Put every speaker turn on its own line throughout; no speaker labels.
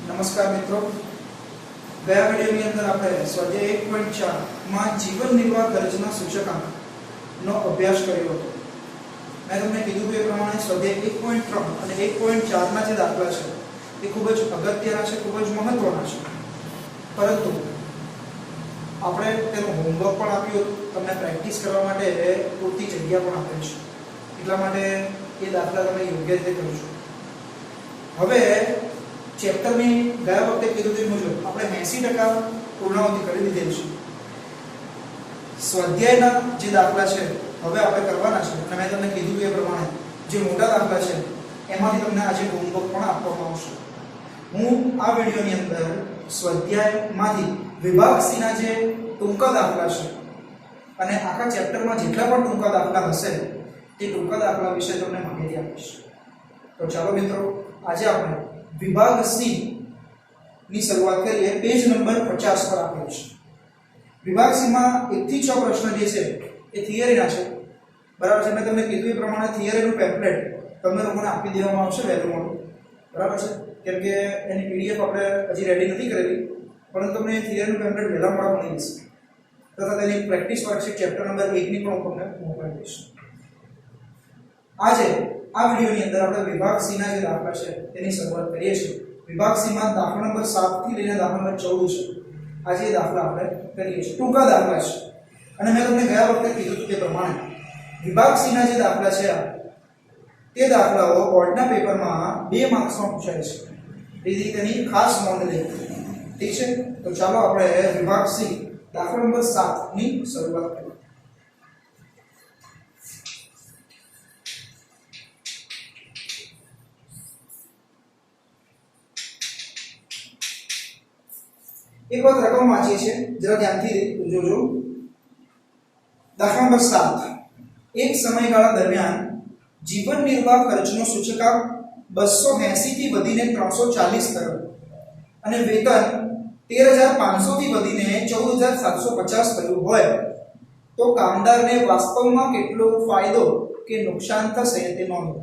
नमस्कार मित्रों, गया वीडियो ની અંદર આપણે સ્વાધ્યાય 1.4 માં જીવન નિર્વાહ ખર્ચના સૂચકાંક નો અભ્યાસ કર્યો હતો। મેં તમને કીધું કે પ્રમાણે સ્વાધ્યાય 1.3 અને 1.4 ના જે દાખલા છે એ ખૂબ જ અગત્યના છે, ખૂબ જ મહત્વના છે, પરંતુ આપણે તેનું હોમવર્ક પણ આપ્યું હતું, તમને પ્રેક્ટિસ કરવા માટે પૂરતી જગ્યા પણ આપેલ છે, એટલા માટે એ દાખલા તમે યોગ્ય રીતે કરજો। હવે ચેપ્ટરની ગયા વખતે કીધું તે મુજબ આપણે 80% પૂર્ણાવૃત્તિ કરી દીધેલ છે। સ્વાધ્યાયના જે દાખલા છે હવે આપણે કરવાના છે અને મેં તમને કીધું એ પ્રમાણે જે મોટા દાખલા છે એમાંથી તમને આજે હોમવર્ક પણ આપવામાં આવશે। હું આ વિડિયોની અંદર સ્વાધ્યાયમાંથી વિભાગ સી ના જે ટૂંકા દાખલા છે અને આખા ચેપ્ટરમાં જેટલા પણ ટૂંકા દાખલા હશે તે ટૂંકા દાખલા વિશે તમને માહિતી આપીશ। તો ચાલો મિત્રો, આજે આપણે વિભાગ સી ની શરૂઆત કરીએ। પેજ નંબર 50 પર આપેલ છે। વિભાગ સી માં 1 થી 6 પ્રશ્ન જે છે એ થિયરીના છે, બરાબર છે। મેં તમને કીધું એ પ્રમાણે થિયરીનું પેમ્ફલેટ તમને લોકોને આપી દેવામાં આવશે વહેલું મોડું, બરાબર છે, કેમ કે એની પીડીએફ આપણે હજી રેડી નથી કરેલી, પરંતુ તમને થિયરીનું પેમ્ફલેટ વહેલા મોડા મળી જશે તથા તેની પ્રેક્ટિસ વર્કશીટ ચેપ્ટર નંબર 1 ની પણ હું તમને મોકલી દઈશ। આજે આ વિડિયોની અંદર આપણે વિભાગ સી ના જે દાખલા છે તેની શરૂઆત કરીએ છીએ। વિભાગ સી માં દાખલા નંબર 7 થી લઈને દાખલા નંબર 14 છે। આજે એ દાખલા આપણે કરીએ છીએ, ટૂંકા દાખલા છે અને મેં તમને ગયા વખતે કીધું તે પ્રમાણે વિભાગ સી ના જે દાખલા છે તે દાખલાઓ બોર્ડના પેપરમાં 2 માર્ક્સમાં પૂછાય છે, તેથી તેની ખાસ નોંધ લેવી, ઠીક છે। તો ચાલો આપણે વિભાગ સી દાખલા નંબર 7 ની શરૂઆત કરીએ। एक बार रकम वांचिए छे, जरा ध्यानथी जोजो। दाखला नंबर 7, एक समयगाळा दरमियान जीवन निर्वाह खर्चनो सूचकांक 280 થી વધીને 340 થયો અને વેતન 13500 થી વધીને 14750 થયું હોય તો કામદારને વાસ્તવમાં કેટલો ફાયદો કે નુકસાન થશે તે નોંધો।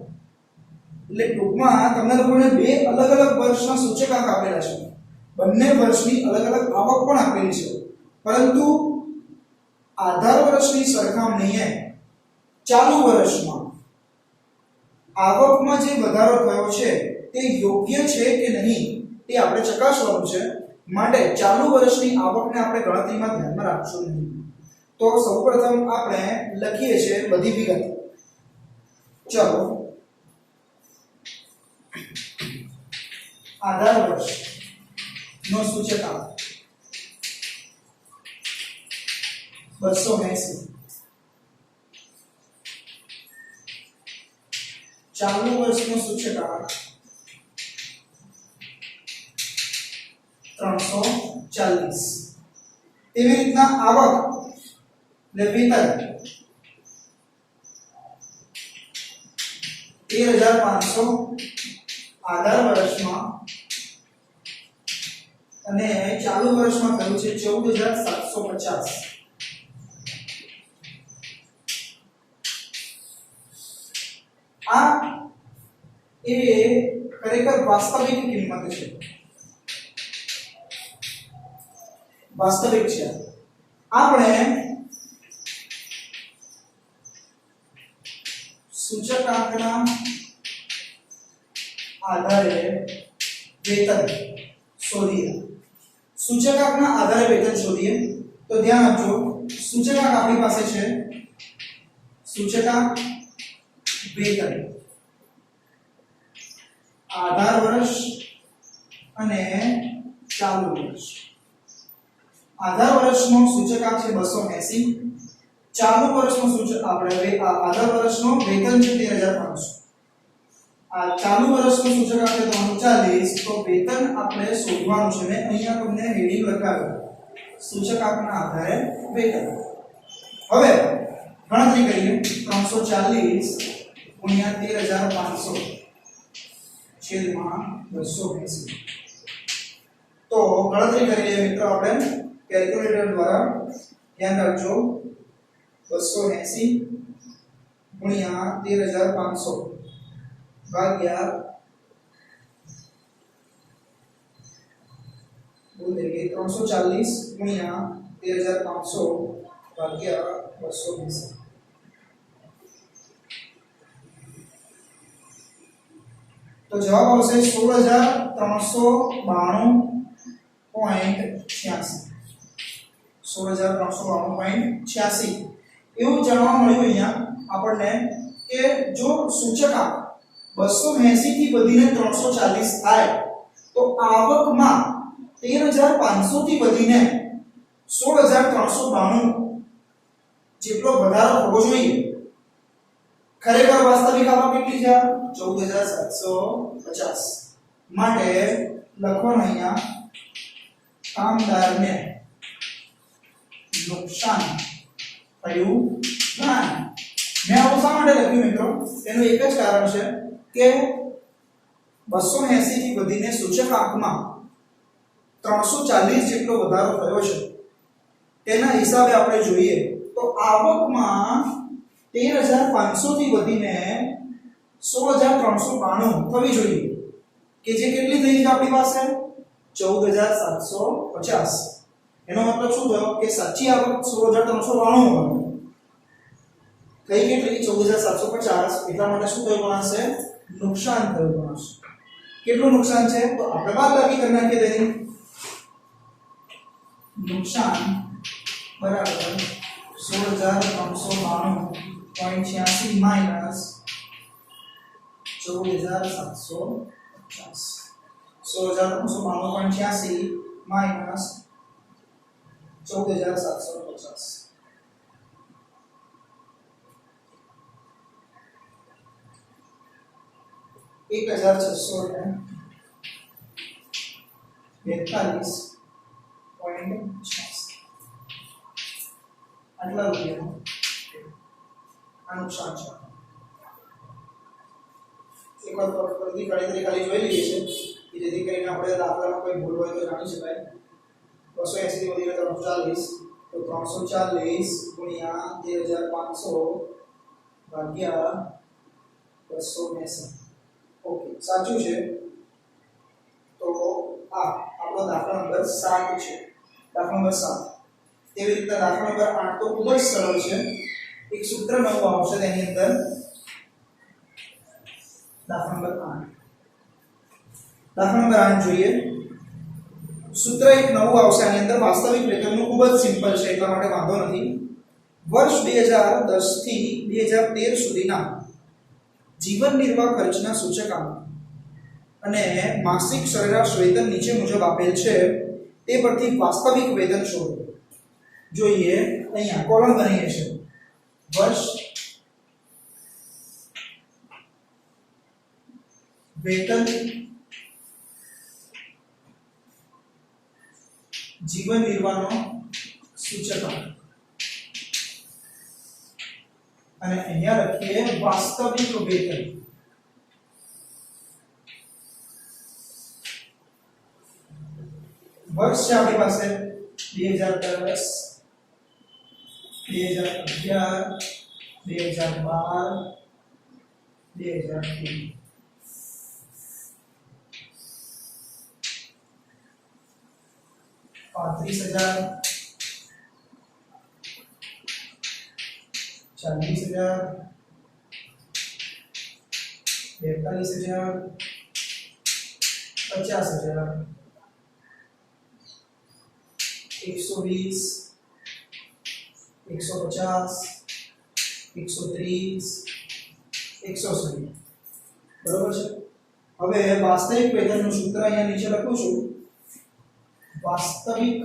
એટલે ટૂંકમાં તમને લોકોને બે અલગ અલગ વર્ષના સૂચકાંક આપેલા છે, બંને વર્ષની અલગ અલગ આવક પણ આપેલી છે, પરંતુ આધાર વર્ષની સરખામણીએ ચાલુ વર્ષમાં આવકમાં જે વધારો થયો છે તે યોગ્ય છે કે નહીં તે આપણે ચકાસવાનું છે, માટે ચાલુ વર્ષની આવકને આપણે ગણતરીમાં ધ્યાનમાં રાખશું નહીં। તો સૌપ્રથમ આપણે લખીએ છીએ બધી વિગત। ચલો, આધાર વર્ષ નો સૂચકાંક 280, ચાલુ વર્ષનો સૂચકાંક 340, એવી રીતના આવક ને વેતન 13500 આધાર વર્ષમાં અને ચાલુ વર્ષમાં થયું છે 14750। આ એ ખરેખર વાસ્તવિક કિંમત છે, વાસ્તવિક છે। આપણે સૂચકાંકના આધારે વેતન શોધીએ। સૂચકાંકના આધારે વેતન શોધીએ તો ધ્યાન આપજો, સૂચકાંક આપણી પાસે છે સૂચકાંક વેતન, આધાર વર્ષ અને ચાલુ વર્ષ। આધાર વર્ષનો સૂચકાંક છે 280, ચાલુ વર્ષનો સૂચક આપણે આધાર વર્ષનો વેતન છે 13500, આ ચાલુ વર્ષનો સૂચકાંક છે 340, તો વેતન આપણે શોધવાનું છે। મેં અહીંયા તમને હેડિંગ લખાવ્યું, સૂચકાંકના આધારે વેતન। હવે ગણતરી કરીએ, 340 ગુણ્યા 13500 છેદમાં 280। તો ગણતરી કરી લઈએ મિત્રો આપણે કેલ્ક્યુલેટર દ્વારા। ધ્યાન રાખજો, 280 ગુણ્યા 13500 ભાગ્યા લખવું તરીકે 340 ગુણ્યા 13500 ભાગ્યા 220 तो जवाब આવશે 16392.86 16392.86 એવું જાણવા મળ્યું અહીંયા આપણને કે જો સૂચકાંક 280 થી વધીને 340 થાય તો આવકમાં 13500 થી વધીને 16392 જેટલો વધારો થવો જોઈએ ખરેખર વાસ્તવિક આવક કેટલી છે 14750 માટે લખવાનું અહીંયા કામદારને નુકસાન થયું ના મેં આવું શા માટે લખ્યું મિત્રો તેનું એક જ કારણ છે કે 280 થી વધીને સૂચકાંકમાં 340 જેટલો વધારો થયો છે તેના હિસાબે આપણે જોઈએ તો આવકમાં 13500 થી વધીને 16392 થવી જોઈએ કે જે કેટલી થઈ છે આપણી પાસે 14750 એનો મતલબ શું થયો કે સાચી આવક 16392 થઈ કેટલી 14750 એટલા માટે શું થયું ગણાશે નુકસાન થયું ગણાશે કેટલું નુકસાન છે તો આપણે બાદબાકી કરી નાખીએ તેની નુકસાન બરાબર 16392.86 માઈનસ 14750 16392.86 માઈનસ 14750 1642.86 આટલા રૂપિયાનું આ નુકસાન છે એક વાર ફરીથી ગણતરી ખાલી જોઈ લઈએ છે કે જેથી કરીને આપણે દાખલામાં કોઈ ભૂલ હોય તો જાણી શકાય 280 થી વધીને 340 તો 340 ગુણ્યા 13500 ભાગ્યા 280 ઓકે સાચું છે તો આ આપણો દાખલા નંબર 7 છે દાખલા નંબર 7 તેવી રીતે દાખલા નંબર 8 તો ખૂબ જ સરળ છે એક સૂત્ર નવું આવશે તેની અંદર દાખલા નંબર 8 જોઈએ સૂત્ર એક નવું આવશે આની અંદર વાસ્તવિક વેતનનું ખૂબ જ સિમ્પલ છે એટલા માટે વાંધો નથી વર્ષ 2010 થી 2013 સુધીના જીવન નિર્વાહ ખર્ચના સૂચકાંક અને માસિક સરેરાશ વેતન નીચે મુજબ આપેલ છે તે પરથી વાસ્તવિક વેતન શોધો જોઈએ અહીંયા કોલમ બનાવીએ છે વર્ષ વેતન જીવન નિર્વાહનો સૂચકાંક અને અહીંયા લખીએ વાસ્તવિક વેતન વર્ષ છે આપણી પાસે 2010 2011 2012 2013 35,000 40,000 42,000 50,000 120 150 130 160 બરોબર છે હવે વાસ્તવિક વેતનનું સૂત્ર અહીંયા નીચે લખું છું વાસ્તવિક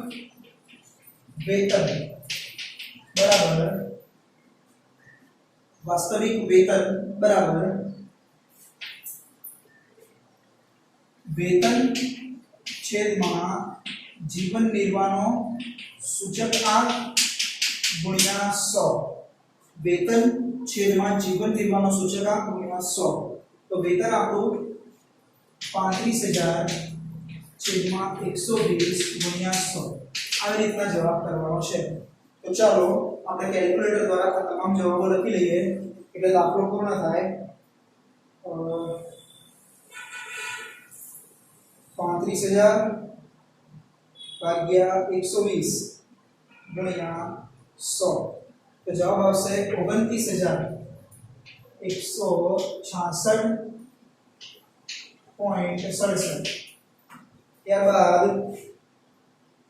વેતન બરાબર વાસ્તવિક વેતન બરાબર વેતન છેદમાં જીવન નિર્વાહનો સૂચકાંક ગુણ્યા 100 વેતન છેદમાં જીવન નિર્વાહનો સૂચકાંક ગુણ્યા 100 તો વેતન આપણું 35,000 છેદમાં 120 ગુણ્યા 100 આવી રીતના જવાબ કરવાનો છે તો ચાલો આપણે કેલ્ક્યુલેટર દ્વારા આ તમામ જવાબો લખી લઈએ એટલે દાખલો પૂર્ણ થાય 35,000 ભાગ્યા 120 ગુણ્યા 100 તો જવાબ આવશે 29,166.67 ત્યારબાદ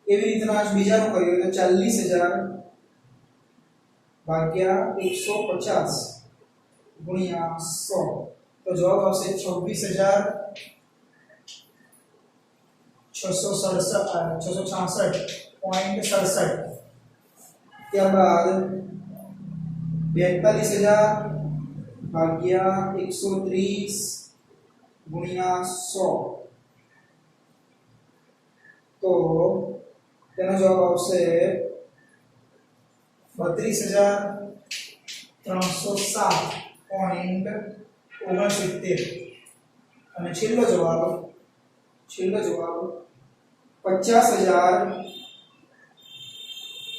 એવી રીતના જ બીજાનું કર્યું તો 40,000 ભાગ્યા 150 ગુણ્યા 100 તો જવાબ આવશે 26,666.67 ત્યારબાદ 42,000 ભાગ્યા 130 ગુણ્યા 100 તો તેનો જવાબ આવશે 32,307.69 અને છેલ્લો જવાબ 50,000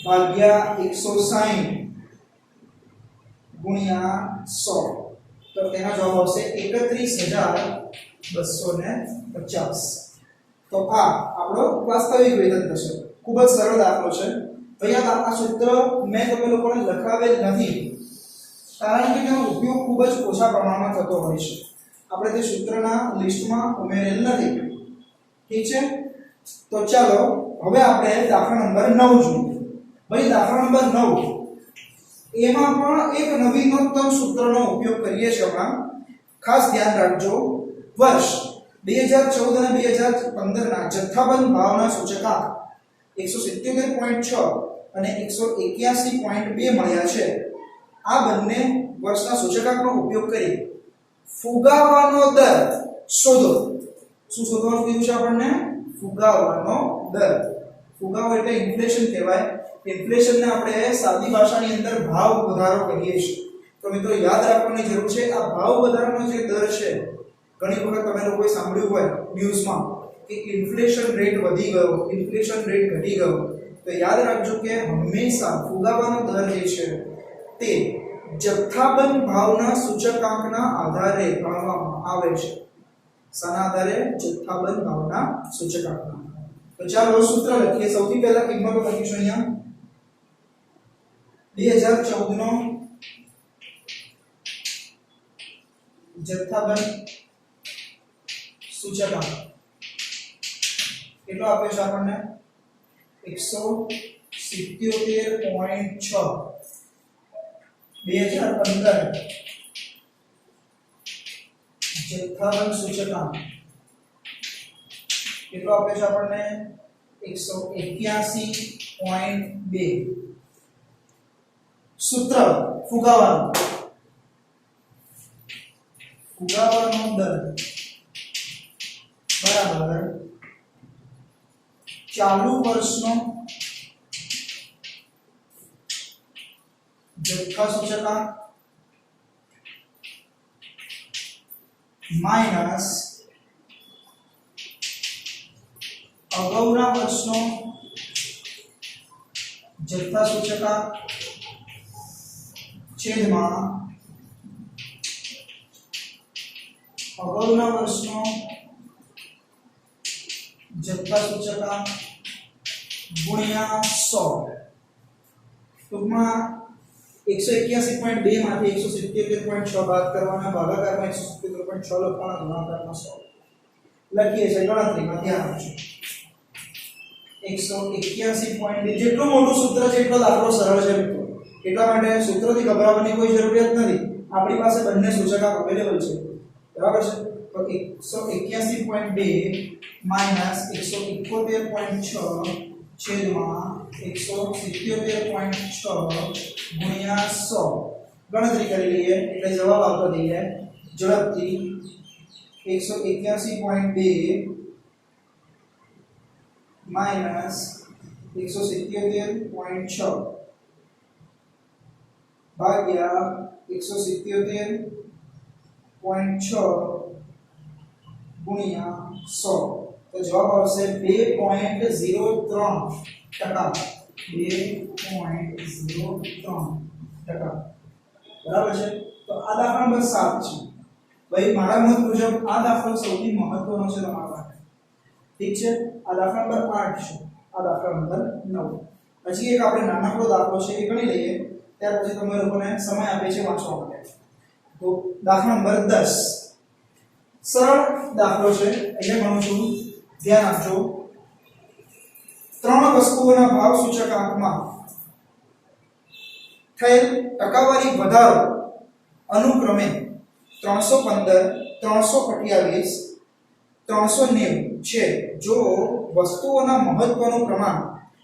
ભાગ્યા 160 ગુણ્યા 100 તો તેનો જવાબ આવશે 31,250 તો આ આપણો વાસ્તવિક વેતન થશે ખૂબ જ સરળ દાખલો છે અહીંયા આ સૂત્ર મેં તમે લોકોને લખાવેલ નથી કારણ કે તેનો ઉપયોગ ખૂબ જ ઓછા પ્રમાણમાં થતો હોય છે આપણે તે સૂત્રના લિસ્ટમાં ઉમેરેલ નથી ઠીક છે તો ચાલો હવે આપણે દાખલા નંબર 9 જોઈએ ભાઈ દાખલા નંબર 9 એમાં પણ એક નવીનતમ સૂત્રનો ઉપયોગ કરીએ છીએ આપણે ખાસ ધ્યાન રાખજો વર્ષ 2014 અને 2015 ના જથ્થાબંધ ભાવના સૂચકાંક 177.6 અને 181.2 મળ્યા છે આ બંને વર્ષના સૂચકાંકનો ઉપયોગ કરી ફુગાવાનો દર શોધો શું શોધવાનું કીધું છે આપણને ફુગાવાનો દર ફુગાવો એટલે ઇન્ફ્લેશન કહેવાય ઇન્ફ્લેશનને આપણે સાદી ભાષાની અંદર ભાવ વધારો કહીએ છીએ તો મિત્રો યાદ રાખવાની જરૂર છે આ ભાવ વધારાનો જે દર છે ઘણી વખત તમે લોકોએ સાંભળ્યું હોય ન્યૂઝમાં કે ઇન્ફ્લેશન રેટ વધી ગયો ઇન્ફ્લેશન રેટ ઘટી ગયો તો યાદ રાખજો કે હંમેશા ફુગાવાનો દર જે છે તે જથ્થાબંધ ભાવના સૂચકાંકના આધારે ગણવામાં આવે છે શાના આધારે જથ્થાબંધ ભાવના સૂચકાંકના તો ચાલો સૂત્ર લખીએ સૌથી પહેલા કિંમતો લખીશું અહીંયા 2014 નો જથ્થાબંધ સૂચકાંક કેટલો આપે છે આપણને 177.6 2015 જથ્થાબંધ સૂચકાંક કેટલો આપે છે આપણને 181.2 સૂત્ર ફુગાવાનો દર બરાબર ચાલુ વર્ષનો જથ્થા સૂચકાંક માઈનસ અગાઉના વર્ષનો જથ્થા સૂચકાંક છેદમાં અગાઉના વર્ષનો જથ્થા સૂચકાંક ગુણ્યા 100 ટૂંકમાં 181.2 માંથી 177.6 બાદ કરવાના ભાગાકારમાં 177.6 લખવાના ગુણાકારમાં 100 લખીએ છીએ ગણતરીમાં ધ્યાન આપજો 181.2 જેટલું મોટું સૂત્ર છે એટલો દાખલો સરળ છે મિત્રો એટલા માટે સૂત્રથી ગભરાવાની કોઈ જરૂરિયાત નથી આપણી પાસે બંને સૂચકાંક અવેલેબલ છે બરાબર છે તો 181.2 માઈનસ 171.6 છેદમાં 177.6 ગુણ્યા 100 ગણતરી કરી લઈએ એટલે જવાબ આવતો થઈએ ઝડપથી 181.2 માઈનસ 177.6 ભાગ્યા 177.6 ગુણ્યા 100 તો જવાબ આવશે 2.03% બરાબર છે તો આ દાખલા નંબર 7 છે ભાઈ મારા મત મુજબ આ દાખલો સૌથી મહત્વનો છે તમારા માટે ઠીક છે આ દાખલા નંબર 8 છે આ દાખલા નંબર 9 હજી એક આપણે નાનકડો દાખલો છે એ ગણી લઈએ ત્યાર પછી તમે લોકોને સમય આપે છે વાંચવા માટે તો દાખલા નંબર 10 સરળ દાખલો છે અહીંયા ગણું છું ધ્યાન આપજો ત્રણ વસ્તુઓના ભાવ સૂચકાંકમાં થયેલ ટકાવારી વધારો અનુક્રમે 315 328 390 છે જો વસ્તુઓના મહત્વનું પ્રમાણ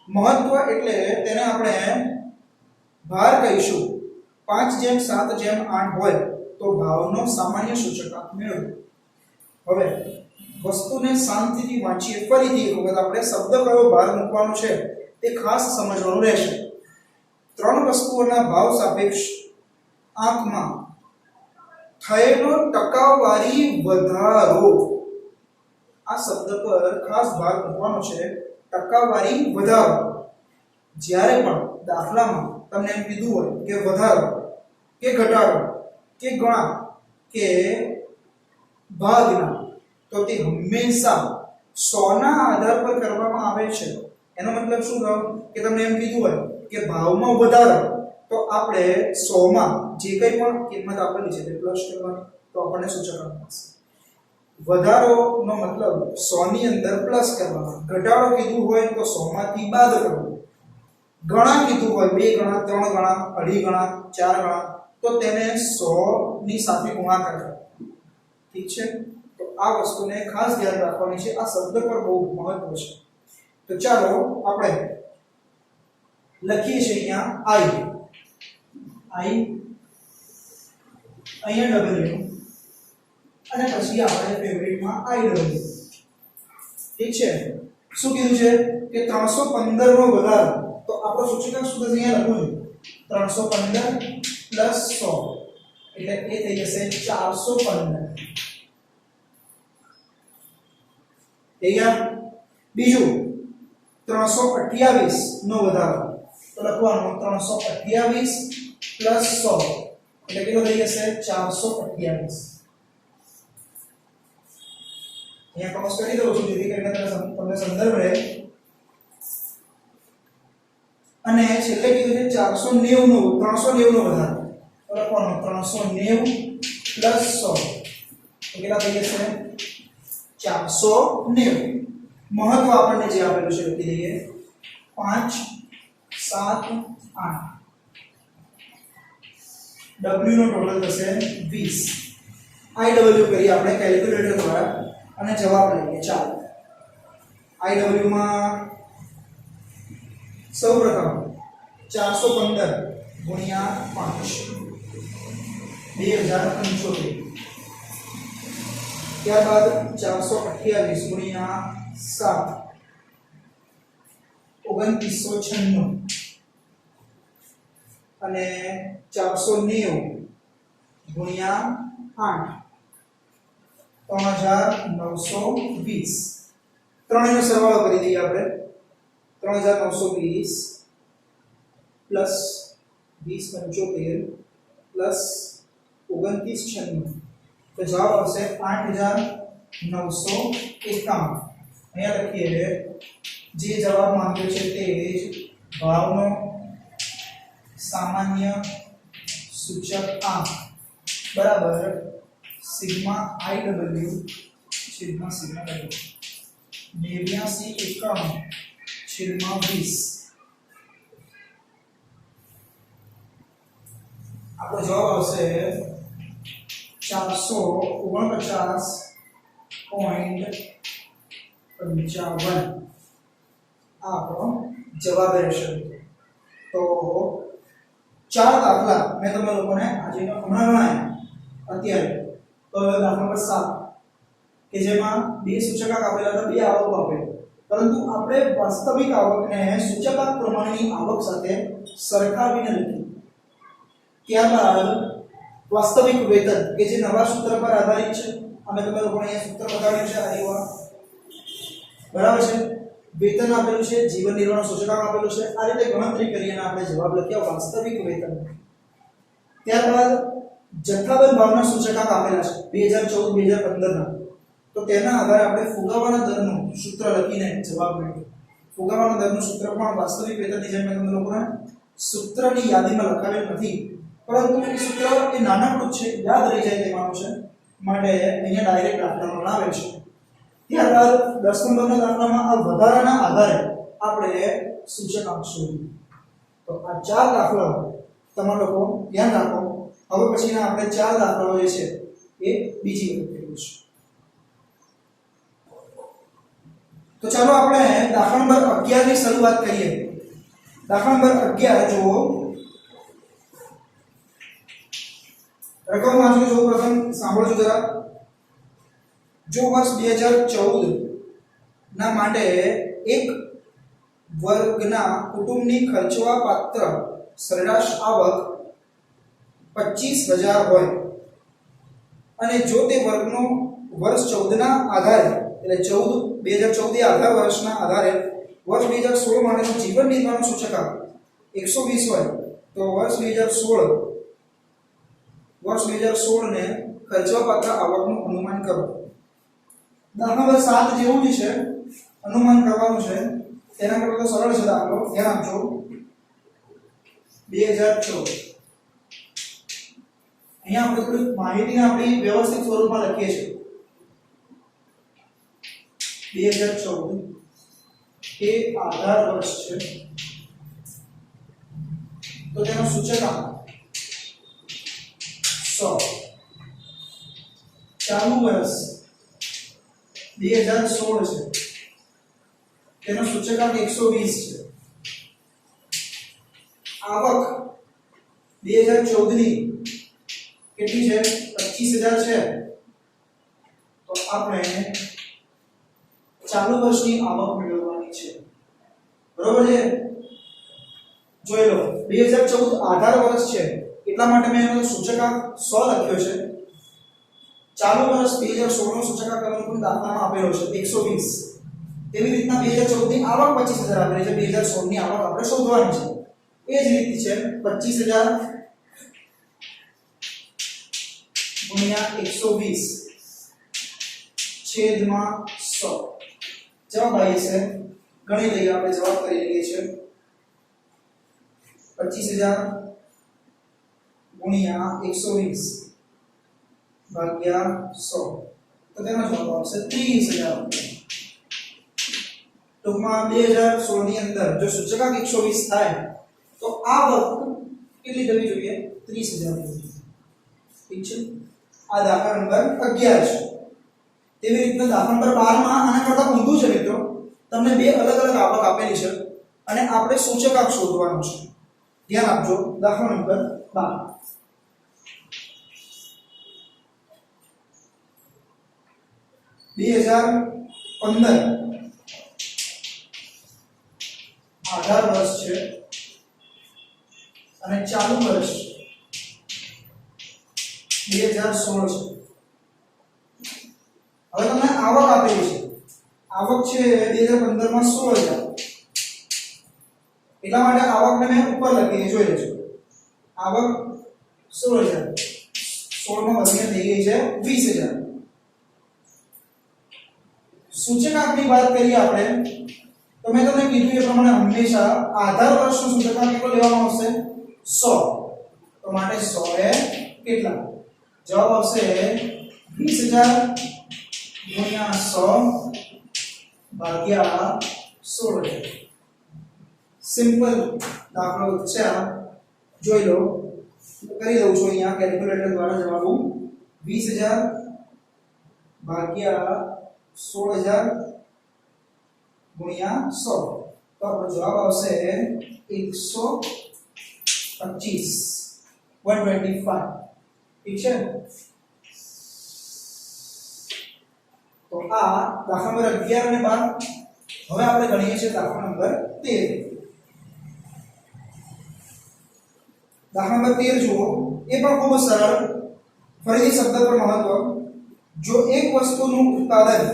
મહત્વ એટલે તેને આપણે ભાર કહીશું 5:7:8 હોય તો ભાવનો સામાન્ય સૂચકાંક મેળવો હવે વસ્તુને શાંતિથી વાંચીએ ફરીથી એક વખત આપણે શબ્દ કયો ભાર મૂકવાનો છે તે ખાસ સમજવાનું રહેશે ત્રણ વસ્તુઓના ભાવ સાપેક્ષ આંકમાં થયેલો ટકાવારી વધારો આ શબ્દ પર ખાસ ભાર મૂકવાનો છે ટકાવારી વધારો જ્યારે પણ દાખલામાં તમને એમ કીધું હોય કે વધારો કે ઘટાડો કે ગણા કે ભાગના તો તે હંમેશા 100 ના આધાર પર કરવામાં આવે છે એનો મતલબ શું થયો કે તમને એમ કીધું હોય કે ભાવમાં વધારો તો આપણે 100 માં જે કંઈ પણ કિંમત આપેલી છે તે પ્લસ કરવાની તો આપણને સૂચકાંક મળશે વધારોનો મતલબ 100 ની અંદર પ્લસ કરવાનો ઘટાડો કીધું હોય તો 100 માંથી બાદ કરવાનો ગણા કીધું હોય 2 ગણા 3 ગણા 2.5 ગણા 4 ગણા તો તેને 100 ની સાથે ગુણાકાર કરવાનો ઠીક છે તો આ વસ્તુને ખાસ ધ્યાન રાખવાની છે આ શબ્દ પર બહુ મહત્વ છે તો ચાલો આપણે લખીએ છીએ અહીંયા i અહીંયા w અને પછી આપણે ફેવરિટમાં iw ઠીક છે શું કીધું છે કે 315 નો વધારો તો આપણો સૂચકાંક શું થશે અહીંયા લખવું છે 315 + 100 એટલે એ થઈ જશે 415 અહીંયા બીજું 328 નો વધારો તો લખવાનો 328 + 100 એટલે કેટલો થઈ જશે 428 અહીંયા ક્રોસ કરી દઉં છું જેથી કરીને તમને સંદર્ભ રહે અને છેલ્લે કીધું છે 490 નો 390 નો વધારો તો લખવાનો 390 + 100 કેટલા થઈ જશે 490 મહત્વ આપણને જે આપેલું છે લખી દઈએ 5 7 8 w નો ટોટલ થશે 20 iw કરીએ આપણે કેલ્ક્યુલેટર દ્વારા અને જવાબ લઈએ ચાલો iw માં સૌપ્રથમ 415 ગુણ્યા 5 2075 ત્યારબાદ 428 ગુણ્યા 7 2996 અને 490 ગુણ્યા 8 3920 ત્રણેયનો સરવાળો કરી દઈએ આપણે 3920 પ્લસ 2075 પ્લસ 2996 તો જવાબ આવશે 8951 અહીંયા લખીએ જે જવાબ માંગ્યો છે તે જ ભાવનો સામાન્ય સૂચકાંક બરાબર સિગ્મા iw છેદમાં સિગ્મા w 8951/20 આપણો જવાબ આવશે 449.55 આપણો જવાબ રહેશે તો ચાર દાખલા મેં તમે લોકોને આજે હમણાં ગણાયા અત્યારે તો હવે દાખલા નંબર 7 કે જેમાં બે સૂચકાંક આપેલા હતા બે આવકો આપેલી પરંતુ આપણે વાસ્તવિક આવકને સૂચકાંક પ્રમાણેની આવક સાથે સરખાવીને લખી ત્યારબાદ વાસ્તવિક વેતન કે જે નવા સૂત્ર પર આધારિત છે અમે તમે લોકોને અહીંયા સૂત્ર બતાવ્યું છે આરીવા બરાબર છે વેતન આપેલું છે જીવન નિર્વાહનો સૂચકાંક આપેલું છે આ રીતે ગણતરી કરીને આપણે જવાબ લખ્યા વાસ્તવિક વેતન ત્યારબાદ જથ્થાબંધ ભાવના સૂચકાંક આપેલા છે 2014 2015 ના તો તેના આધારે આપણે ફુગાવાના દરનું સૂત્ર લખીને જવાબ મેળવ્યો ફુગાવાનો દરનું સૂત્ર પણ વાસ્તવિક વેતનની જેમ મેં તમને લોકોને સૂત્રની યાદીમાં લખાવેલ નથી, પરંતુ એ સૂત્ર એ નાનકડું છે, યાદ રહી જાય તેવાનું છે, માટે અહીંયા ડાયરેક્ટ દાખલામાં બનાવેલ છે. ત્યારબાદ 10 નંબરના દાખલામાં આ વધારાના આધારે આપણે સૂચકાંક શોધ્યું. તો આ 4 દાખલાઓ તમારા લોકો ધ્યાન રાખો. હવે પછીના આપણે 4 દાખલાઓ જે છે એ બીજી વખત કરીશું. તો ચાલો આપણે દાખલા નંબર 11 ની શરૂઆત કરીએ. દાખલા નંબર 11 જુઓ. રકમ વાંચો જો પ્રથમ સાંભળજો જરા. જો વર્ષ 2014 ના માટે એક વર્ગના કુટુંબની ખર્ચવા પાત્ર સરેરાશ આવક 25000 હોય અને જો તે વર્ગનો વર્ષ 14 ના આધારે એટલે 2014 આધાર વર્ષના આધારે વર્ષ 2016 માટેનું જીવન નિર્વાહનું સૂચકાંક 120 હોય તો વર્ષ 2016 ને ખર્ચવા પાત્ર આવકનું અનુમાન કરો. દાખલા નંબર 7 જેવું જ છે, અનુમાન કરવાનું છે. તેના કરતાં તો સરળ છે દાખલો. ધ્યાન આપજો. 2014 અહીંયા આપણે થોડી માહિતીને આપણી વ્યવસ્થિત સ્વરૂપમાં લખીએ છીએ. 2014 એ આધાર વર્ષ છે, તો તેનો સૂચકાંક 100. ચાલુ વર્ષ 2016 છે, તેનો સૂચકાંક 120 છે. આવક 2014 ની કેટલી છે? 25000 છે. તો આપણે ચાલુ વર્ષની આવક મેળવવાની છે. બરોબર છે? જોઈ લો 2014 આધાર વર્ષ છે એટલા માટે મેં એનો સૂચકાંક 100 લખ્યો છે. ચાલુ વર્ષ 2016 નો સૂચકાંક પણ દાખલામાં આપેલો છે 120. તેવી રીતના 2014 ની આવક 25000 આપેલી છે. 2016 ની આવક આપણે શોધવાની છે. એ જ રીતે છે 25000 ગુણ્યા 120 છેદમાં 100. જવાબ આવી છે. ગણી લઈએ આપણે. જવાબ કરી લઈએ છે 25000 ગુણ્યા 120 ભાગ્યા 100. તો તેનો જવાબ આવશે 30000. ટૂંકમાં 2016 ની અંદર જો સૂચકાંક 120 થાય તો આવક કેટલી થવી જોઈએ? 30000 થવી જોઈએ. ઠીક છે? આ દાખલા નંબર 11 છે. તેવી રીતના દાખલા નંબર 12 માં આના કરતાં ઊંધું છે મિત્રો. તમને બે અલગ અલગ આવક આપેલી છે અને આપણે સૂચકાંક શોધવાનું છે. ધ્યાન આપજો. દાખલા નંબર 12 2015 આધાર વર્ષ છે અને ચાલુ વર્ષ 2016 છે. હવે તમને આવક આપેલી છે. આવક છે 2015 માં 16000. એટલા માટે આવકને મેં ઉપર લખી જોઈ લેજો. આવક 16000 16 માં વધીને થઈ ગઈ છે 20000. સૂચકાંકની વાત કરીએ આપણે તો મેં તમને કીધું એ પ્રમાણે હંમેશા આધાર વર્ષનો સૂચકાંક કેટલો લેવામાં આવશે? 100. તો માટે 100 એ કેટલા? જવાબ આવશે 20000 ગુણ્યા 100 ભાગ્યા 16000. સિમ્પલ દાખલો છે. જોઈ લો. કરી દઉં છું અહીંયા કેલ્ક્યુલેટર દ્વારા. જવાબ 20000 ભાગ્યા 16000 ગુણ્યા 100. તો આપણો જવાબ આવશે 125. 125. ઠીક છે? તો આ દાખલા નંબર 11 અને 12. હવે આપણે ગણીએ છીએ દાખલા નંબર 13. દાખલા નંબર 13 જુઓ. એ પણ ખૂબ સરળ. ફરીથી શબ્દ પર મહત્વ. જો એક વસ્તુનું ઉત્પાદન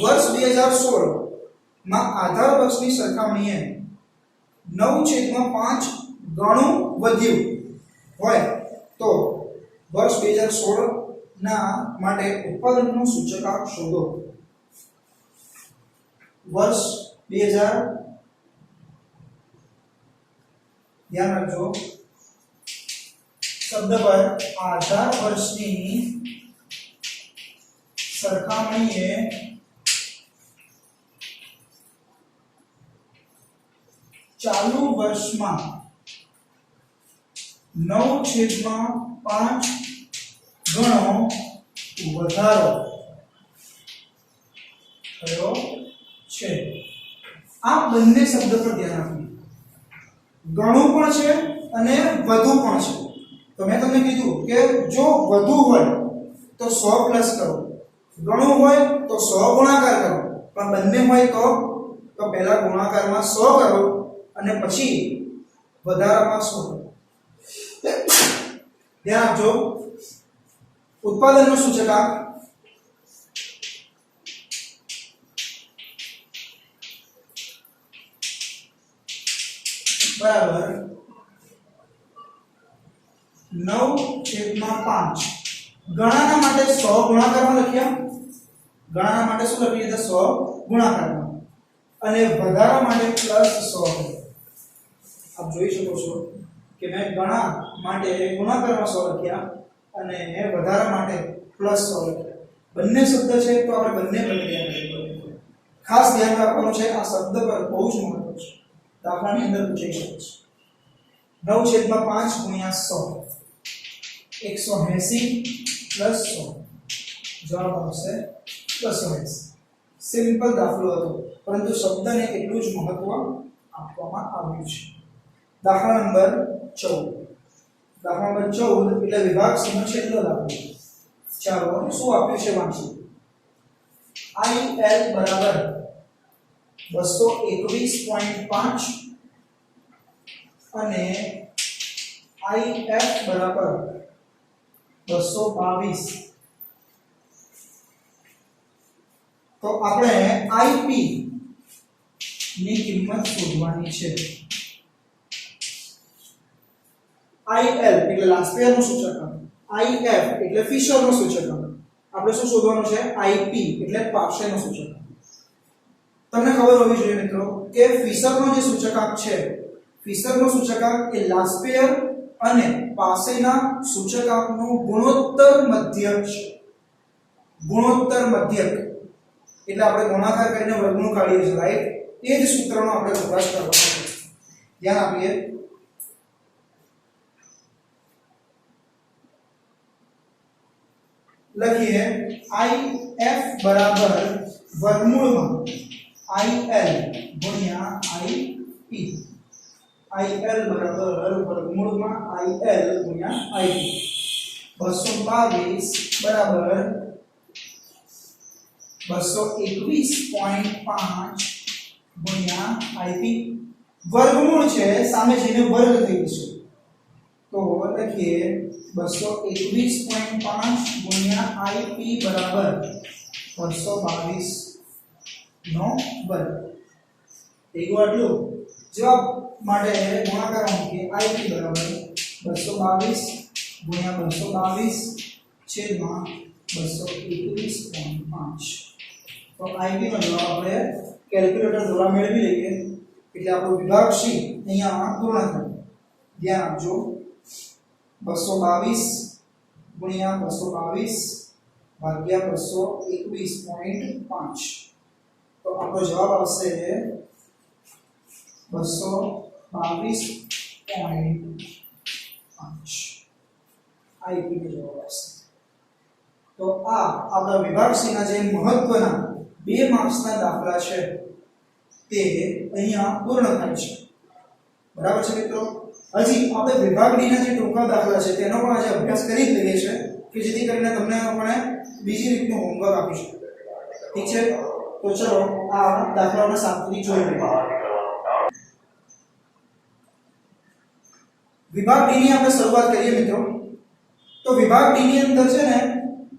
વર્ષ 2016 માં આધાર વર્ષની સરખામણીએ 9/5 ગણું વધ્યું હોય તો વર્ષ 2016 ના માટે ઉત્પાદનનું સૂચકાંક શોધો. વર્ષ 2000 ધ્યાન રાખજો શબ્દ પર આધાર વર્ષની સરખામણીએ ચાલુ વર્ષમાં 9/5 ગણો વધારો થયો છે। આ બંને શબ્દ પર ધ્યાન આપવું, ગણું પણ છે અને વધુ પણ છે। તો મેં તમને કીધું કે જો વધુ હોય તો 100 પ્લસ કરો, ગણું હોય તો 100 ગુણાકાર કરો, પણ બંને હોય તો પહેલા ગુણાકારમાં 100 કરો અને પછી વધારામાં 100 કરો। ધ્યાન આપજો ઉત્પાદનનો સૂચકાંક બરાબર 9/5 ગણાના માટે 100 ગુણાકારમાં લખ્યા, ગણાના માટે શું લખી દીધા 100 ગુણાકારમાં, અને વધારા માટે +100। આપ જોઈ શકો છો કે મેં ગણા માટે ગુણાકારમાં 100 લખ્યા અને વધારા માટે +100 લખ્યા। બંને શબ્દ છે તો આપણે બંને પ્રક્રિયા કરવી, ખાસ ધ્યાન રાખવાનું છે આ શબ્દ પર બહુ જ મહત્વ છે, દાખલાની અંદર પૂછાઈ શકે છે। 9/5 ગુણ્યા 100 180 + 100 જવાબ આવશે 280। સિમ્પલ દાખલો હતો પરંતુ શબ્દને એટલું જ મહત્વ આપવામાં આવ્યું છે। દાખલા નંબર 14, દાખલા નંબર 14 એટલે વિભાગ સીનો છેલ્લો દાખલો। ચાલો શું આપ્યું છે વાંચો। IL બરાબર 221.5 અને IF બરાબર 222। તો આપણે IP ની કિંમત શોધવાની છે। IL એટલે લાસ્પેયર નું સૂચકાંક, IF એટલે ફિશર નું સૂચકાંક, આપણે શું શોધવાનું છે IP એટલે પાશે નું સૂચકાંક। તમને ખબર હોવી જોઈએ મિત્રો કે ફિશર નો જે સૂચકાંક છે, ફિશર નો સૂચકાંક એ લાસ્પેયર અને પાસેના સૂચકાંકનું ગુણોત્તર મધ્યક છે। ગુણોત્તર મધ્યક એટલે આપણે ગુણાકાર કરીને વર્ગમૂળ કાઢીએ છીએ, રાઈટ? એ જ સૂત્રનો આપણે વપરાશ કરવાનો છે। ધ્યાન આપીએ લખીએ IF બરાબર વર્ગમૂળમાં IL ગુણ્યા IP, IL બરાબર વર્ગમૂળમાં IL ગુણ્યા IP। 222 બરાબર 221.5 ગુણ્યા IP, વર્ગમૂળ છે સામે જઈને વર્ગ થઈ જશે તો લખીએ 221.5 ગુણ્યા IP બરાબર 222 નો વર્ગ। એવું આટલું જવાબ માટે ગુણાકાર મૂકીએ IP બરાબર 222 ગુણ્યા 222 છેદમાં 221.5। તો IP નો જવાબ આપણે કેલ્ક્યુલેટર દ્વારા મેળવી લઈએ એટલે આપણો વિભાગ સી અહીંયા પૂર્ણ થાય। ધ્યાન આપજો 222 ગુણ્યા 222 ભાગ્યા 221.5 તો આપણો જવાબ આવશે 222.5 IP નો જવાબ આવશે। તો આ આપણા વિભાગ સીના જે મહત્વના 2 માર્ક્સના દાખલા છે તે અહીંયા પૂર્ણ થાય છે। બરાબર છે મિત્રો? હજી આપણે વિભાગ ડી ના જે ટૂંકા દાખલા છે તેનો પણ આજે અભ્યાસ કરી જ લઈએ છે કે જેથી કરીને તમને આપણે બીજી રીતનું હોમવર્ક આપી શકીએ। ઠીક છે? તો ચલો આ દાખલાઓને શાંતિથી જોઈ લઈએ। વિભાગ ડી ની આપણે શરૂઆત કરીએ મિત્રો। તો વિભાગ ડી ની અંદર છે ને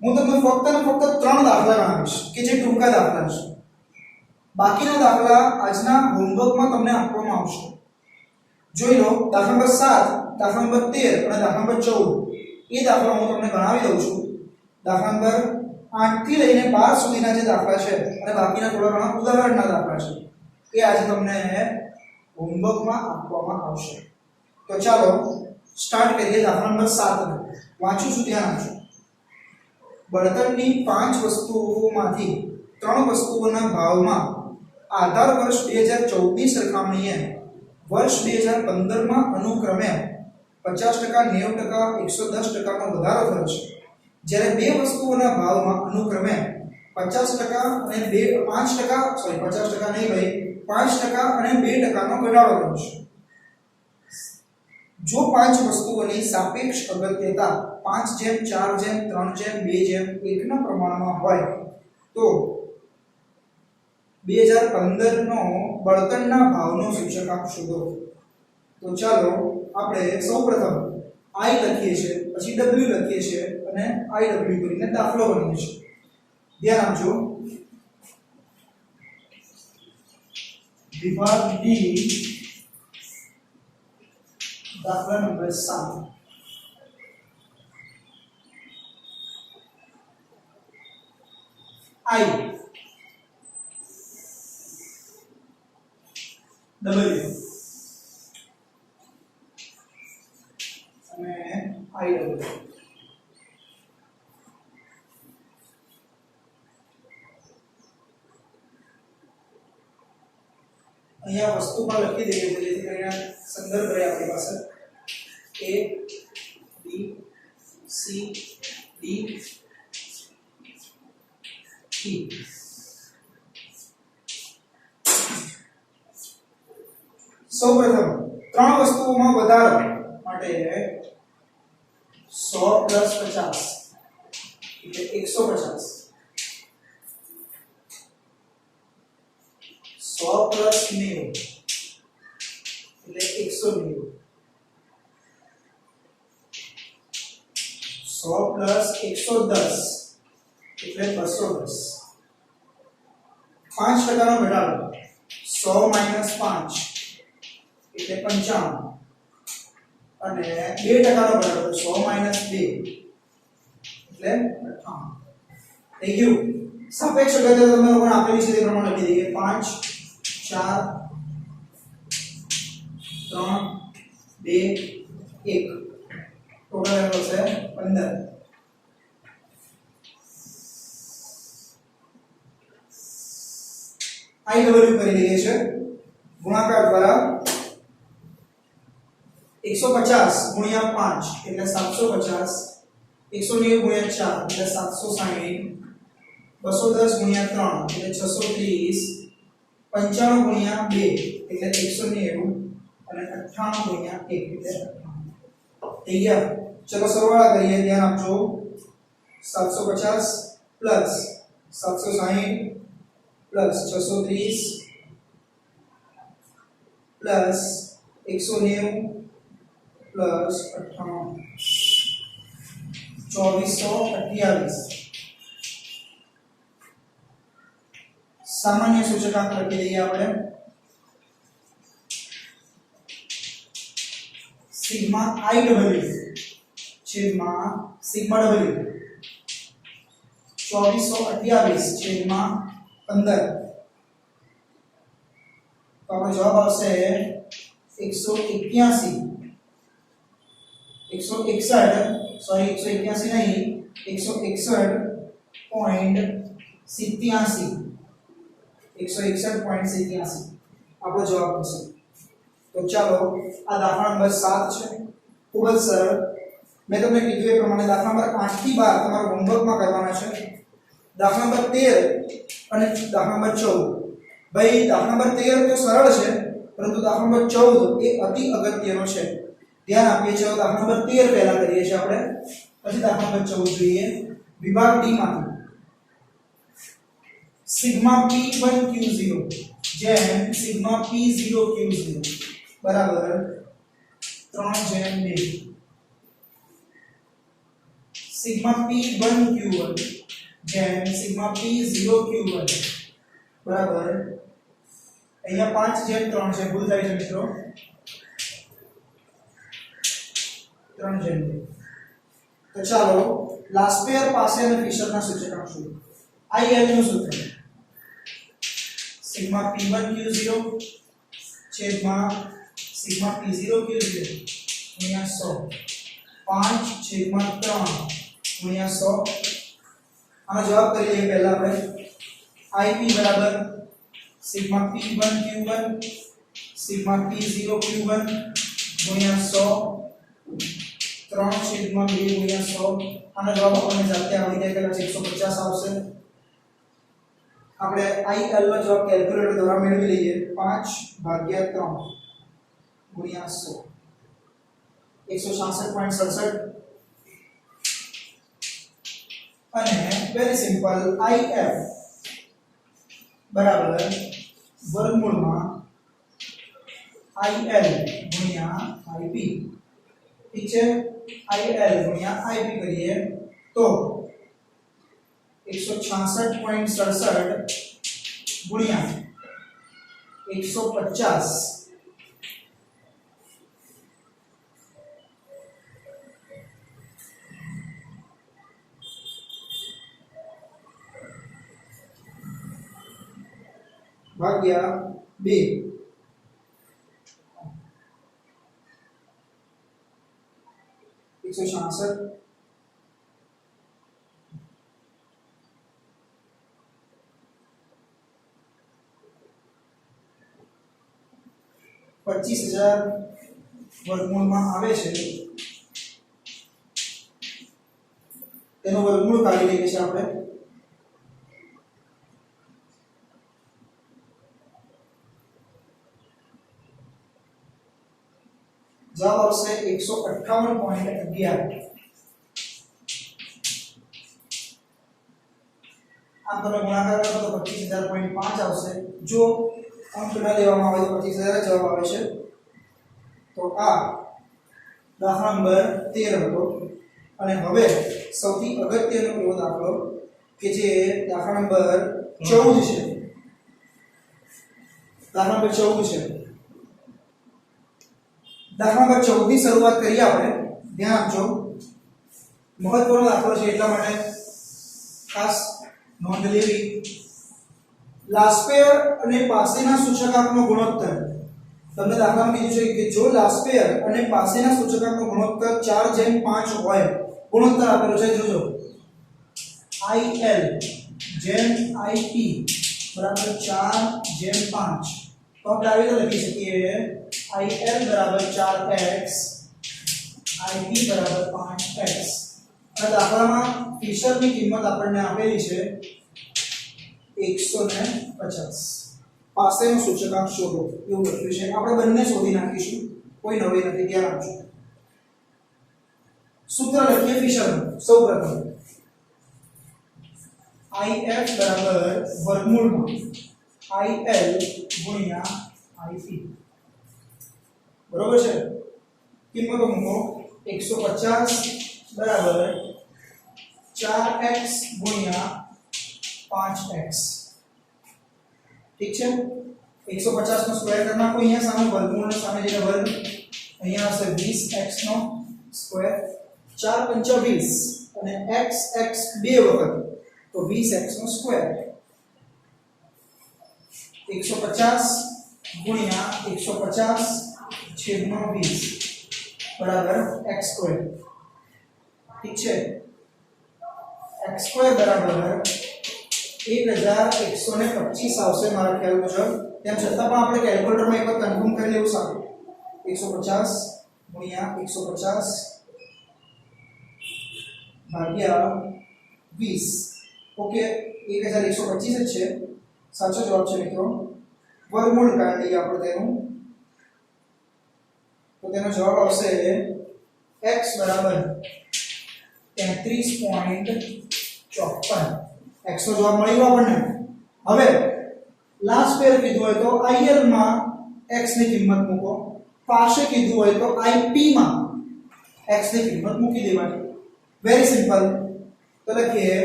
હું તમને ફક્ત ને ફક્ત 3 દાખલા ગણાવીશ કે જે ટૂંકા દાખલા છે, બાકીના દાખલા આજના હોમવર્કમાં તમને આપવામાં આવશે। જોઈ લો દાખલા નંબર 7, દાખલા નંબર 13 અને દાખલા નંબર 14 એ દાખલા હું તમને ગણાવી દઉં છું। દાખલા નંબર 8 થી લઈને 12 સુધીના જે દાખલા છે અને બાકીના થોડા ઘણા ઉદાહરણના દાખલા છે એ આજે તમને હોમવર્કમાં આપવામાં આવશે. તો ચાલો સ્ટાર્ટ કરીએ દાખલા નંબર 7 વાંચું છું, ધ્યાન આપજો. બળતણની 5 વસ્તુઓમાંથી 3 વસ્તુઓના ભાવમાં આધાર વર્ષ 2014ની સરખામણીએ વર્ષ 2015માં અનુક્રમે 50%, 90%, 110%નો વધારો થયો છે, જ્યારે બે વસ્તુઓના ભાવમાં અનુક્રમે 50% અને 5% સોરી 50% નહીં ભાઈ 5% અને 2%નો ઘટાડો થયો છે. જો 5 વસ્તુઓની સાપેક્ષ અગત્યતા 5:4:3:2:1 ના પ્રમાણમાં હોય તો 2015 નો બળતણના ભાવનો સૂચકાંક શોધો. તો ચાલો આપણે સૌપ્રથમ I લખીએ છીએ, પછી W લખીએ છીએ અને IW કરીને દાખલો બનાવીએ છીએ. ધ્યાન આપજો. વિભાગ ડી દાખલા નંબર 7. I W અને IW. અહીંયા વસ્તુ પણ લખી દઈએ છીએ જેથી કરીને સંદર્ભ રહે આપણી પાસે. A B C D E. સૌપ્રથમ 3 વસ્તુઓમાં વધારો માટે 100 + 50 એટલે 150. 100 + 90 એટલે 190. 100 + 110 એટલે 210. 5%નો ઘટાડો 100 - 5 એટલે 95 અને 2%નો ઘટાડો 100 - 2 એટલે 58. થઈ ગયું. સાપેક્ષ અગત્યતા તમે લોકોને આપેલી છે તે પ્રમાણે લખી દઈએ. 5 4 3 2 1 ટોટલ એનો છે 15. IW કરી દઈએ છે ગુણાકાર દ્વારા 150 ગુણ્યા 5 એટલે 750, 190 ગુણ્યા 4 એટલે 760, 210 ગુણ્યા 3 એટલે 630, 95 ગુણ્યા 2 એટલે 190 અને 98 ગુણ્યા 1 એટલે 98. થઈ ગયા. ચલો સરવાળા કરીએ. ધ્યાન આપજો. 750 પ્લસ 760 પ્લસ 630 પ્લસ 190 પ્લસ 98 2428. સામાન્ય સૂચકાંક લખી દઈએ આપણે. સિગ્મા IW છેદમાં સિગ્મા W 2428 છેદમાં 15. તો આપણો જવાબ આવશે 181 સોરી 181 નહીં 161.87 આપણો જવાબ આવશે. તો ચાલો આ દાખલા નંબર 7 છે. ખૂબ જ સરળ. મેં તમને કીધું એ પ્રમાણે દાખલા નંબર 8 થી 12 તમારા હોમવર્કમાં કરવાના છે. દાખલા નંબર 13 અને દાખલા નંબર 14. ભાઈ દાખલા નંબર 13 તો સરળ છે, પરંતુ દાખલા નંબર 14 એ અતિ અગત્યનો છે. ધ્યાન આપીએ. ચાલો દાખલા નંબર 13 પહેલા કરીએ છીએ આપણે, પછી દાખલા નંબર 14 જોઈએ. વિભાગ ડી માંથી સિગ્મા P1Q0 જેમ સિગ્મા P0Q0 બરાબર 3/2. સિગ્મા P1Q1 જેમ સિગ્મા P0Q1 બરાબર અહીંયા 5/3 છે, ભૂલ થાય છે મિત્રો, 3/2. તો ચાલો લાસ્પેયર પાસે અને ફિશરના સૂચકાંક શોધો. IL નું સૂત્ર સિગ્મા p1 q0 છેદમાં સિગ્મા p0 q0 ગુણ્યા 100 5 છેદમાં 3 ગુણ્યા 100 આનો જવાબ કરી લઈએ પહેલા આપણે ip બરાબર sigma p1 q1 sigma p0 q1 ગુણ્યા 100 3 છેદમાં 2 ગુણ્યા 100 આનો જવાબ આપણને જાતે આવડી જાય એટલે 150 આવશે આપણે IL નો જવાબ કેલ્ક્યુલેટર દ્વારા મેળવી લઈએ 5 ભાગ્યા 3 ગુણ્યા 100 166.67 અને વેરી સિમ્પલ IF બરાબર વર્ગમૂળમાં IL ગુણ્યા IP ઠીક છે IL ગુણ્યા IP કરીએ તો 166.67 ગુણ્યા 150 ભાગ્યા 2 166 25,000 વર્ગમૂળમાં આવે છે તેનો વર્ગમૂળ કાઢી લઈએ છીએ આપણે જવાબ આવશે 158.11 આમ તમે ગુણાકાર કરો તો 25,000.5 આવશે જો અંક ન લેવામાં આવે તો 25,000 જવાબ આવે છે તો આ દાખલા નંબર 13 હતો અને હવે સૌથી અગત્યનો એવો દાખલો કે જે દાખલા નંબર 14 છે દાખલા નંબર 14 છે દાખલા નંબર 14 ની શરૂઆત કરીએ આપણે ધ્યાન આપજો મહત્વનો દાખલો છે એટલા માટે ખાસ નોંધ લેવી લાસ્પેર અને પાસેના સૂચકાંકનો ગુણોત્તર તમને દાખલામાં કીધું છે કે જો લાસ્પેર અને પાસેના સૂચકાંકનો ગુણોત્તર 4:5 હોય ગુણોત્તર આપેલો છે જોજો IL જેમ IP બરાબર 4:5 તો આપણે આવી રીતે લખી શકીએ IL બરાબર 4x IP બરાબર 5x આ દાખલામાં ફિશરની કિંમત આપણને આપેલી છે 150 પાસેનો સૂચકાંક શોધો એવું લખ્યું છે આપણે બંને શોધી નાખીશું કોઈ નવી નથી ધ્યાન આપજો સૂત્ર લખીએ ફિશરનું સૌપ્રથમ IF બરાબર વર્ગમૂળમાં IL ગુણ્યા IP બરોબર છે કિંમતો મૂકો 150 બરાબર 4x ગુણ્યા 5x ઠીક છે 150 નો સ્ક્વેર કરી નાખો અહીંયા સામે વર્ગમૂળનો સામે જે વર્ગ અહીંયા હશે 20x નો સ્ક્વેર 4 પંચા 20 અને x x બે વખત તો 20x નો સ્ક્વેર 150 ગુણ્યા 150 છેદમાં 20 બરાબર x સ્ક્વેર ઠીક છે x સ્ક્વેર બરાબર 1125 આવશે મારા ખ્યાલ મુજબ તેમ છતાં પણ આપણે કેલ્ક્યુલેટરમાં એકવાર કન્ફર્મ કરી લેવું સારું 150 ગુણ્યા 150 ભાગ્યા 20 ઓકે 1125 જ છે સાચો જવાબ છે મિત્રો વર્ગમૂળ કાઢી લઈએ આપણે તેનું તો તેનો જવાબ આવશે x બરાબર 33.54 x નો જવાબ મળી ગયો આપણને હવે લાસ્ટ પેર કીધું હોય તો IL માં x ની કિંમત મૂકો પાસે કીધું હોય તો IP માં x ની કિંમત મૂકી દેવાની વેરી સિમ્પલ તો લખીએ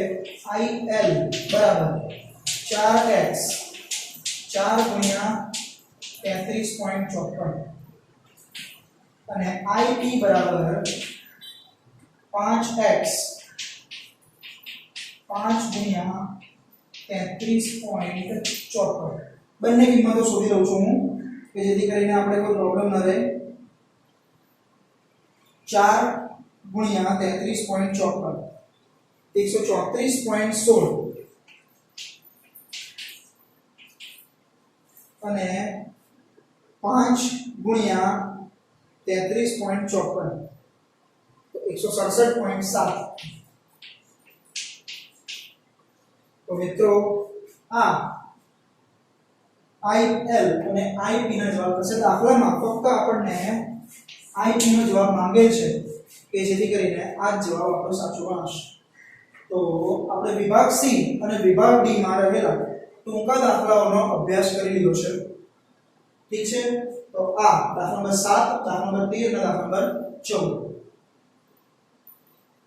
IL બરાબર 4x 4 ગુણ્યા 33.54 અને IP બરાબર 5x 5 ગુણ્યા 33.54 બંને કિંમતો શોધી લઉં છું હું કે જેથી કરીને આપણે કોઈ પ્રોબ્લેમ ન રહે. 4 ગુણ્યા 33.54 134.16 અને 5 ગુણ્યા 33.54 167.7. તો મિત્રો આ IL અને IP નો જવાબ થશે. દાખલામાં ફક્ત આપણને IP નો જવાબ માંગે છે કે જેથી કરીને આ જ જવાબ આપણો સાચો આવશે. તો આપણે વિભાગ C અને વિભાગ D માં રહેલા ટૂંકા દાખલાઓનો અભ્યાસ કરી લીધો છે. ઠીક છે. તો આ દાખલા નંબર 7, દાખલા નંબર 13 અને દાખલા નંબર 14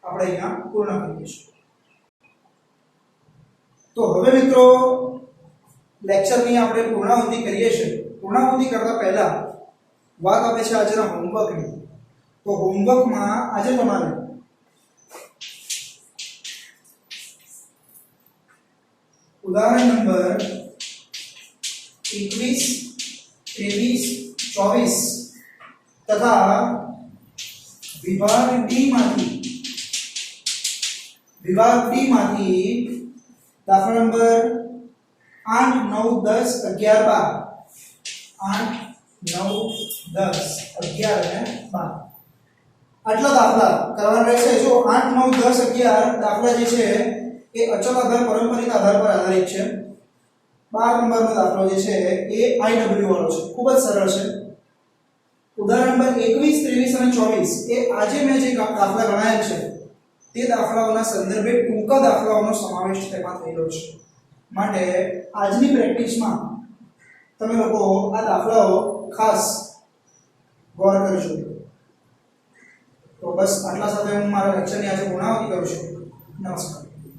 આપણે અહીંયા પૂર્ણ કરીએ છીએ. તો હવે મિત્રો લેક્ચરની આપણે પૂર્ણાહુતિ કરીએ છીએ. પૂર્ણાહુતિ કરતા પહેલા વાત આવે છે આજના હોમવર્કની. તો હોમવર્કમાં આજે તમારે ઉદાહરણ નંબર 21, 23, 24 તથા વિભાગ ડી માંથી દાખલા નંબર 8, 9, 10, 11, 12 8, 9, 10, 11 અને 12 આટલા દાખલા કરવાના રહેશે. જો 8, 9, 10, 11 દાખલા જે છે એ અચળ આધાર પારંપરિક આધાર પર આધારિત છે. 12 નંબરનો દાખલો જે છે એ IW વાળો છે, ખૂબ જ સરળ છે. ઉદાહરણ નંબર 21, 23 અને 24 એ આજે મેં જે દાખલા ગણાયા છે તે દાખલાઓના સંદર્ભે ટૂંકા દાખલાઓનો સમાવેશ તેમાં થયેલો છે. માટે આજની પ્રેક્ટિસમાં તમે લોકો આ દાખલાઓ ખાસ ગૌર કરજો. તો બસ આટલા સાથે હું મારા લેક્ચરની આજે પૂર્ણાહુતિ કરું છું. નમસ્કાર.